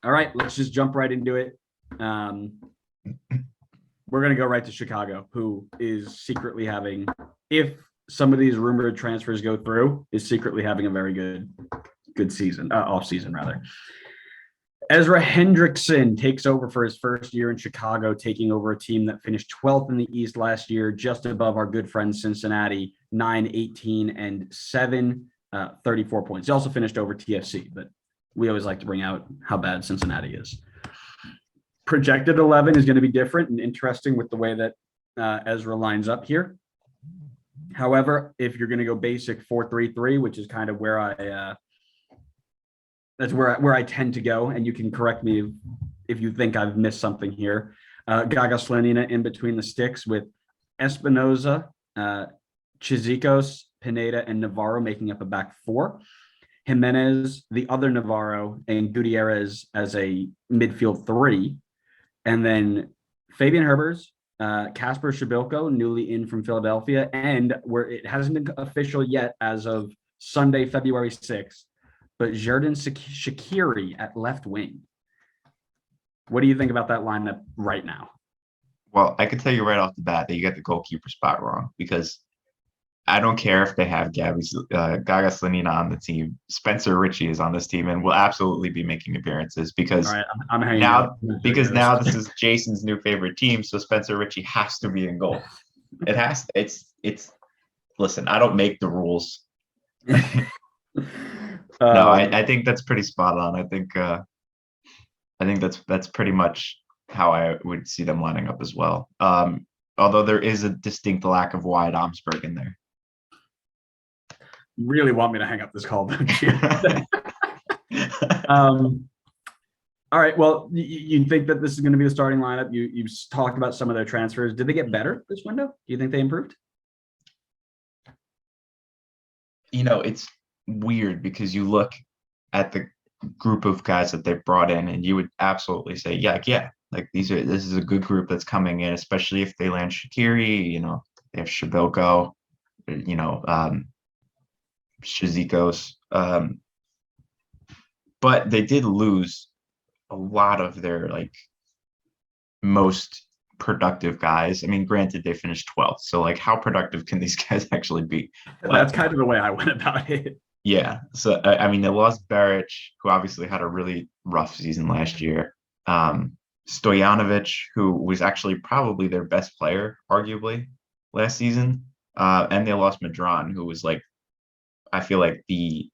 All right, let's just jump right into it. We're going to go right to Chicago, who is secretly having, if some of these rumored transfers go through, is secretly having a very good season, off season rather. Ezra Hendrickson takes over for his first year in Chicago, taking over a team that finished 12th in the East last year, just above our good friend Cincinnati, 9-18-7, 34 points. He also finished over TFC, but we always like to bring out how bad Cincinnati is. Projected 11 is going to be different and interesting with the way that Ezra lines up here. However, if you're going to go basic 4-3-3, which is kind of where that's where I tend to go, and you can correct me if you think I've missed something here. Gaga Slonina in between the sticks with Espinoza, Chizikos, Pineda, and Navarro making up a back four. Jimenez, the other Navarro, and Gutierrez as a midfield three. And then Fabian Herbers, Kasper Shabilko, newly in from Philadelphia, and where it hasn't been official yet as of Sunday, February 6th, but Xherdan Shaqiri at left wing. What do you think about that lineup right now? Well, I can tell you right off the bat that you got the goalkeeper spot wrong, because I don't care if they have Gaga Slonina on the team. Spencer Ritchie is on this team and will absolutely be making appearances because I'm now this is Jason's new favorite team, so Spencer Ritchie has to be in goal. It has. It's. Listen, I don't make the rules. No, I think that's pretty spot on. I think that's pretty much how I would see them lining up as well. Although there is a distinct lack of Wyatt Omsberg in there. You really want me to hang up this call, don't you? All right. Well, you think that this is going to be the starting lineup? You've talked about some of their transfers. Did they get better this window? Do you think they improved? It's weird because you look at the group of guys that they've brought in, and you would absolutely say, yeah, like this is a good group that's coming in, especially if they land Shaqiri. They have Shabilko, Chizikos, but they did lose a lot of their most productive guys. I mean, granted, they finished 12th, so how productive can these guys actually be? That's kind of the way I went about it. Yeah, so I mean, they lost Baric, who obviously had a really rough season last year. Stojanovic, who was actually probably their best player, arguably, last season. And they lost Madron, who was I feel like he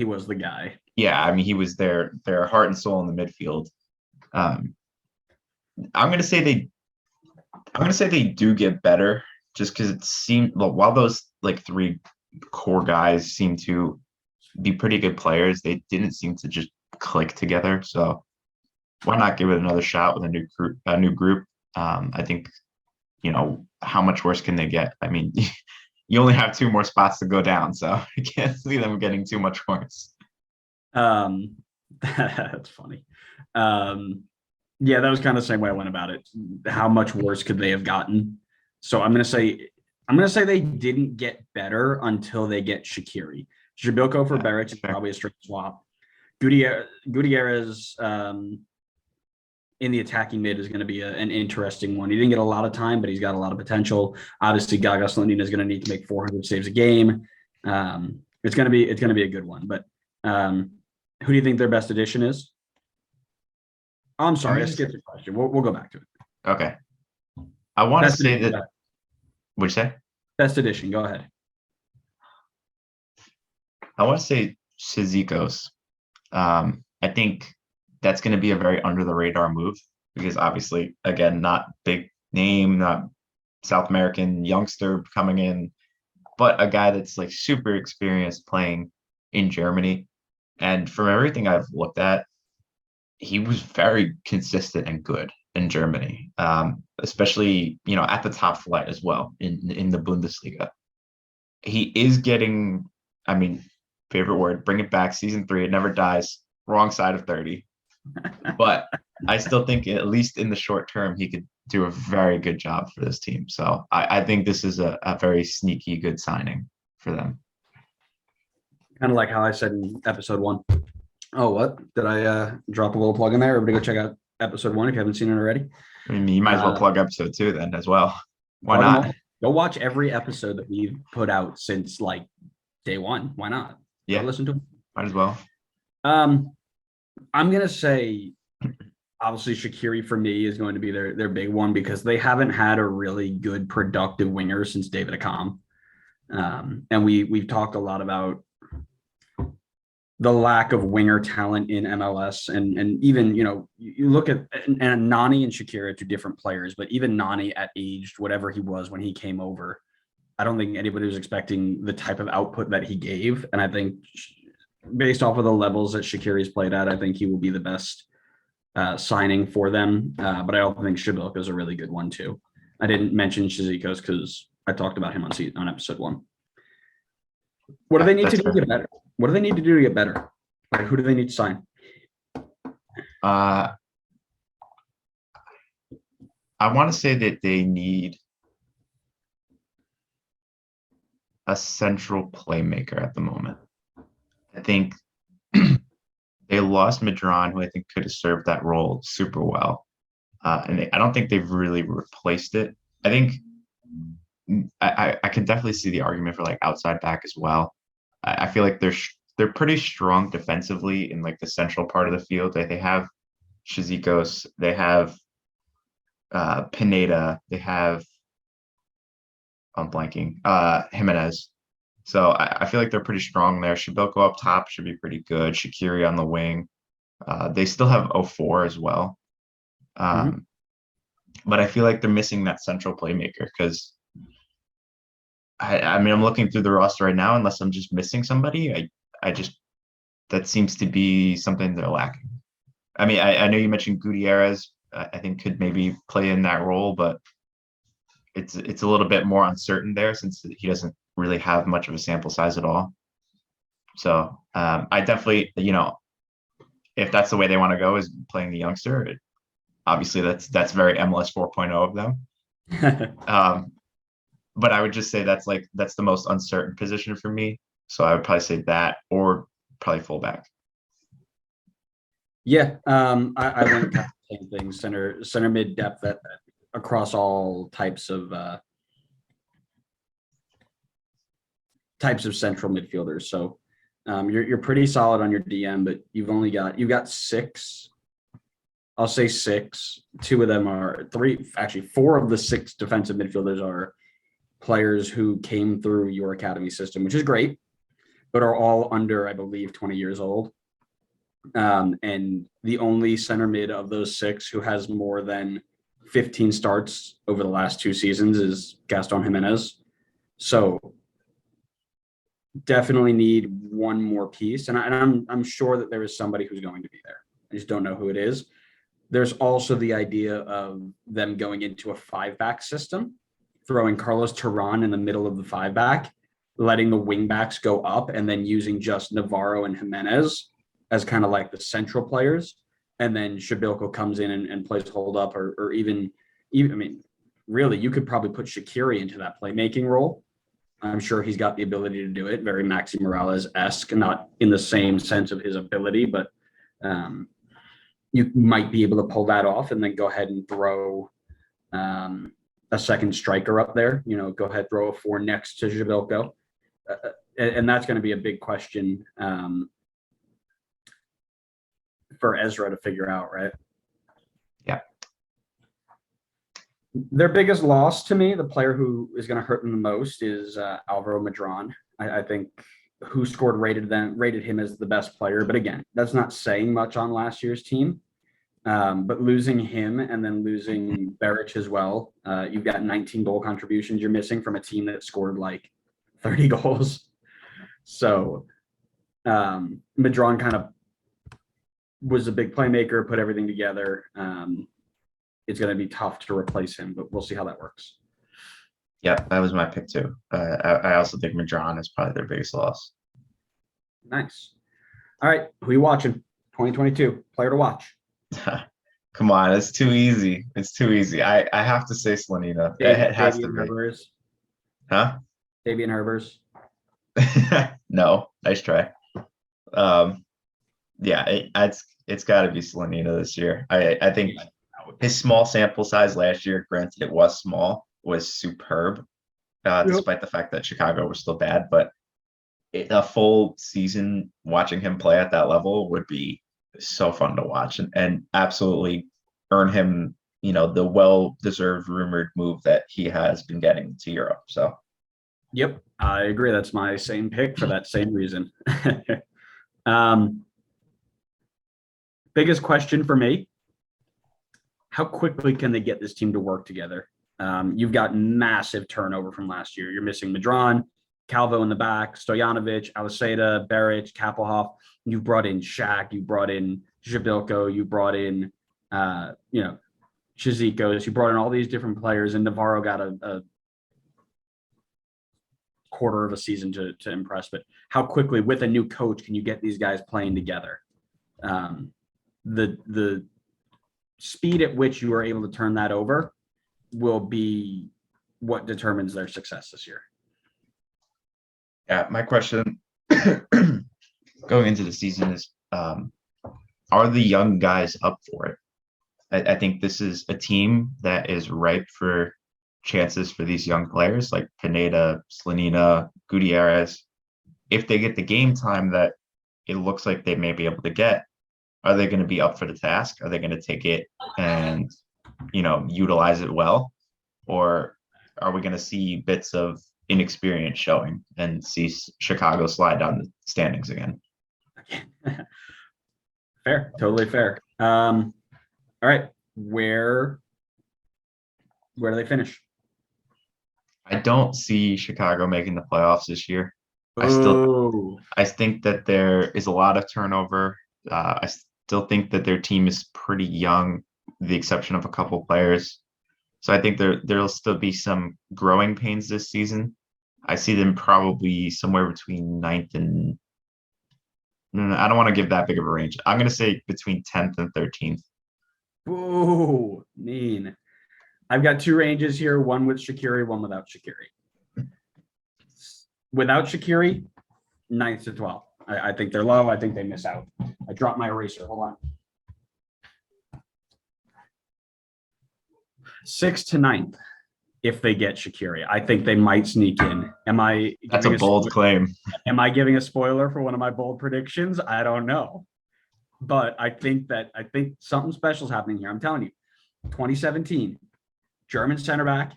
was the guy. Yeah, I mean, he was their heart and soul in the midfield. I'm gonna say they do get better, just because it seemed, while those three core guys seem to be pretty good players, they didn't seem to just click together. So why not give it another shot with a new group? I think, how much worse can they get? I mean, you only have 2 more spots to go down, so I can't see them getting too much worse. That's funny. Yeah, that was kind of the same way I went about it. How much worse could they have gotten? So I'm gonna say they didn't get better until they get Shaqiri. Shabilko for Baric is probably a straight swap. Gutierrez in the attacking mid is going to be an interesting one. He didn't get a lot of time, but he's got a lot of potential. Obviously, Gaga Slonina is going to need to make 400 saves a game. It's going to be a good one. But who do you think their best addition is? Oh, I'm sorry, I skipped the question. We'll go back to it. Okay. I want to say that. What'd you say? Best addition. Go ahead. I want to say Chizikos. I think that's going to be a very under the radar move because obviously, again, not big name, not South American youngster coming in, but a guy that's super experienced playing in Germany. And from everything I've looked at, he was very consistent and good in Germany, especially, at the top flight as well in the Bundesliga. He is getting, favorite word, bring it back, season 3, it never dies, wrong side of 30. But I still think, at least in the short term, he could do a very good job for this team. So I think this is a very sneaky good signing for them. Kind of like how I said in episode 1. Oh, what? Did I drop a little plug in there? Everybody go check out episode 1 if you haven't seen it already. I mean, you might as well Uh, plug episode 2 then as well. Why Plug them not? all. Go watch every episode that we've put out since like day one. Why not? Go Yeah, listen to them. might as well. Um, I'm gonna say obviously Shaqiri for me is going to be their big one because they haven't had a really good productive winger since David Accam. And we've talked a lot about the lack of winger talent in MLS, and even you look at and Nani and Shakira are two different players, but even Nani at aged whatever he was when he came over, I don't think anybody was expecting the type of output that he gave, and I think based off of the levels that Shakiri's played at, I think he will be the best signing for them. But I also think Shibilka is a really good one too. I didn't mention Shizikos because I talked about him on episode 1. What do they need to do to get better? What do they need to do to get better? Like, who do they need to sign? I want to say that they need a central playmaker at the moment. I think they lost Madron, who I think could have served that role super well. And I don't think they've really replaced it. I think I can definitely see the argument for like outside back as well. I feel like they're pretty strong defensively in like the central part of the field. They have Shizikos, they have Pineda, they have I'm blanking Jimenez. So I feel like they're pretty strong there. Shibilko up top should be pretty good. Shaqiri on the wing. They still have 04 as well. But I feel like they're missing that central playmaker because I mean I'm looking through the roster right now, unless I'm just missing somebody. I just that seems to be something they're lacking. I mean, I know you mentioned Gutierrez, I think could maybe play in that role, but it's a little bit more uncertain there since he doesn't really have much of a sample size at all. So I definitely, if that's the way they want to go is playing the youngster, obviously that's very MLS 4.0 of them. But I would just say that's the most uncertain position for me. So I would probably say that or probably fullback. Yeah, I went kind of the same thing. Center mid depth across all types of central midfielders. So you're pretty solid on your DM, but you've got 6. I'll say 6. 2 of them are 3. Actually, 4 of the 6 defensive midfielders are players who came through your academy system, which is great, but are all under, I believe, 20 years old. And the only center mid of those 6 who has more than 15 starts over the last 2 seasons is Gaston Jimenez. So definitely need one more piece. And I'm sure that there is somebody who's going to be there. I just don't know who it is. There's also the idea of them going into a 5-back system, throwing Carlos Terran in the middle of the 5-back, letting the wing backs go up, and then using just Navarro and Jimenez as kind of like the central players. And then Shibilko comes in and plays hold up, or even, I mean, really, you could probably put Shaqiri into that playmaking role. I'm sure he's got the ability to do it. Very Maxi Morales-esque, not in the same sense of his ability, but you might be able to pull that off and then go ahead and throw a second striker up there. Go ahead, throw a 4 next to Shibilko. And that's going to be a big question for Ezra to figure out, right? Yeah. Their biggest loss to me, the player who is going to hurt them the most, is Alvaro Madron. I think who scored rated him as the best player. But again, that's not saying much on last year's team. But losing him and then losing Beric as well, you've got 19 goal contributions you're missing from a team that scored like 30 goals. So Madron kind of was a big playmaker, put everything together. It's going to be tough to replace him, but we'll see how that works. Yeah, that was my pick too. I also think Madron is probably their biggest loss. Nice. All right, who are you watching? 2022 player to watch. Come on, it's too easy. It's too easy. I have to say Slanina. It has to be. Herbers. Huh? Fabian Herbers. No, nice try. Yeah, it's got to be Slanina this year. I think his small sample size last year, granted it was small, was superb, Yep. despite the fact that Chicago was still bad. But a full season watching him play at that level would be so fun to watch and absolutely earn him, the well-deserved rumored move that he has been getting to Europe. So, Yep, I agree. That's my same pick for that same reason. um, biggest question for me: how quickly can they get this team to work together? You've got massive turnover from last year. You're missing Madron, Calvo in the back, Stojanovic, Aliseda, Beric, Kapelhoff. You brought in Shaq. You brought in Jabilko. You brought in, Chizikos. You brought in all these different players, and Navarro got a quarter of a season to impress. But how quickly, with a new coach, can you get these guys playing together? The speed at which you are able to turn that over will be what determines their success this year. yeah, my question going into the season is, are the young guys up for it? I think this is a team that is ripe for chances for these young players like Pineda, Slanina, Gutierrez. If they get the game time that it looks like they may be able to get, are they going to be up for the task? Are they going to take it and, utilize it well? Or are we going to see bits of inexperience showing and see Chicago slide down the standings again? Fair, totally fair. All right, where do they finish? I don't see Chicago making the playoffs this year. Oh, I think that there is a lot of turnover. I still think that their team is pretty young, with the exception of a couple players. So I think there'll still be some growing pains this season. I see them probably somewhere between ninth and no, I don't want to give that big of a range. I'm going to say between 10th and 13th. boo, mean. I've got two ranges here, one with Shaqiri, one without Shaqiri. Without Shaqiri, 9th to 12th. I think they're low. I think they miss out. I dropped my eraser. Hold on. 6th to 9th if they get Shaqiri. I think they might sneak in. That's a bold claim. Am I giving a spoiler for one of my bold predictions? I don't know. But I think something special is happening here. I'm telling you. 2017, German center back.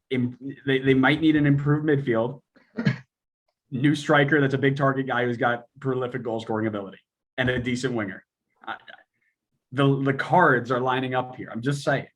They might need an improved midfield. New striker that's a big target guy who's got prolific goal scoring ability and a decent winger. The cards are lining up here. I'm just saying.